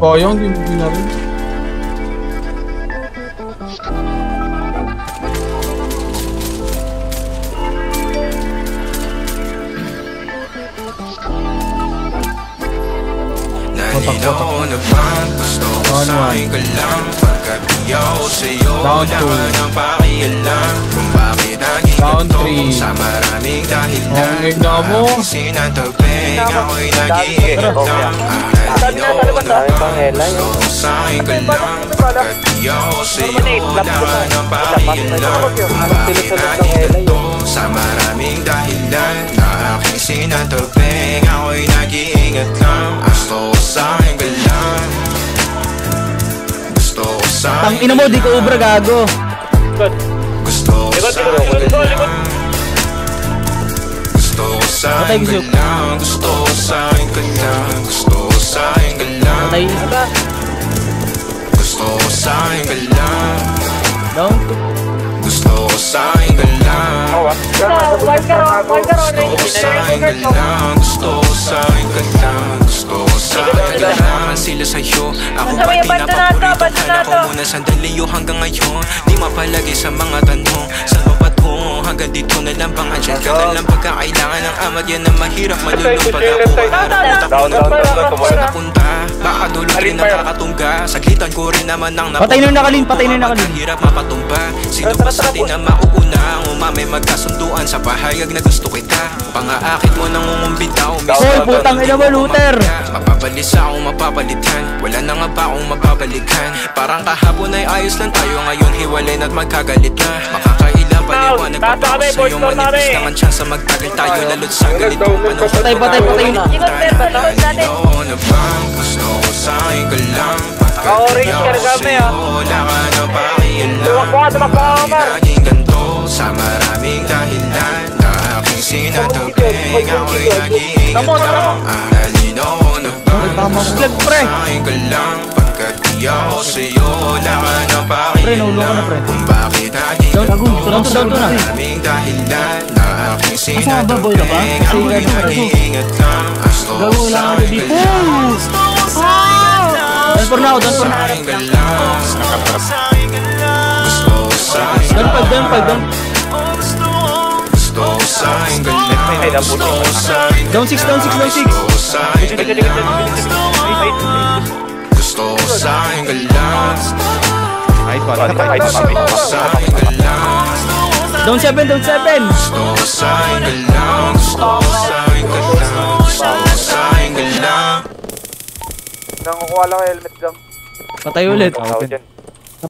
Sayang, di mo na rin. Nalinaw na bang gusto ko sa'yo ka lang? Pagkat di ako sa'yo, laman ang pakialam. Kung bakit naging ganito sa maraming dahilan. Aking sinantabing, ako'y nag-iingat lang. Nalinaw na bang gusto ko sa'yo ka lang? Pagkat di ako sa'yo, laman ang pakialam. Kung bakit naging ganito sa maraming dahilan. Aking sinantabing, ako'y nag-iingat lang. Gusto ko sa'yo ka lang. Gusto ko sa'yo. Tangina mo, di ko ubra gago. Gusto ko sa'yo ka lang. Gusto ko sa'yo ka lang. Gusto ko sa'yo ka lang. Gusto ko sa'yo ka lang. Gusto ko sa'yo ka lang. Gusto ko sa'yo ka lang. Gusto ko sa'yo ka lang. Gusto ko sa'yo ka lang. Gusto ko sa'yo ka lang. Sila sa'yo, ako pa di na paborito. Kala ko muna sandali yun hanggang ngayon. Di mapalagi sa mga tanong. Saan ba patungo? Hanggang dito na lang bang andyan ka na lang pagkakailangan ng amat. Yan na mahirap malulong pag ako harap. Saan napunta? Baka dulot rin nakakatungga. Saglitan ko rin naman ang napunta. Patay na nakalin, patay na nakalin. Mahirap mapatumba. Sino ba sa atin na mauuna? Ang umamay magkasunduan sa pahayag na gusto kita. Pangaakit mo nang umumbitaw. Hoy, putang ina mo, Luther. Mapabalisa akong mapapalitan. Wala na nga ba akong mapabalikan? Parang kahapon ay ayos lang tayo. Ngayon hiwalay na't magkagalit na. Makakailang paliwanag pa ba ako sa'yo? Manipis lang ang tsansa magtagal tayo. Lalo't sa ganito panahon. Patay na. Nalinaw na bang gusto ko sa'yo ka lang? Pagkat di ako sa'yo, wala ka na pakialam. Bakit naging ganito sa maraming dahilan? Na aking sinantabing, ako'y nag-iingat lang. Nalinaw na bang gusto ko sa'yo ka lang? Pagkat di ako sa'yo, wala ka na pakialam. Kung bakit naging ganito sa maraming dahilan? Na aking sinantabing, ako'y nag-iingat lang. Gusto ko sa'yo ka lang. Doon for now. Gusto ko sa'yo ka lang. Gusto ko sa'yo ka lang. Gusto ko sa'yo ka lang. Down 6. Gusto ko sa'yo ka lang. Gusto ko sa'yo ka lang. Gusto ko sa'yo ka lang. Down 7. Gusto ko sa'yo ka lang. Gusto ko sa'yo ka lang. Gusto ko sa'yo ka lang. Nang kukuha lang helmet lang. Patay ulit.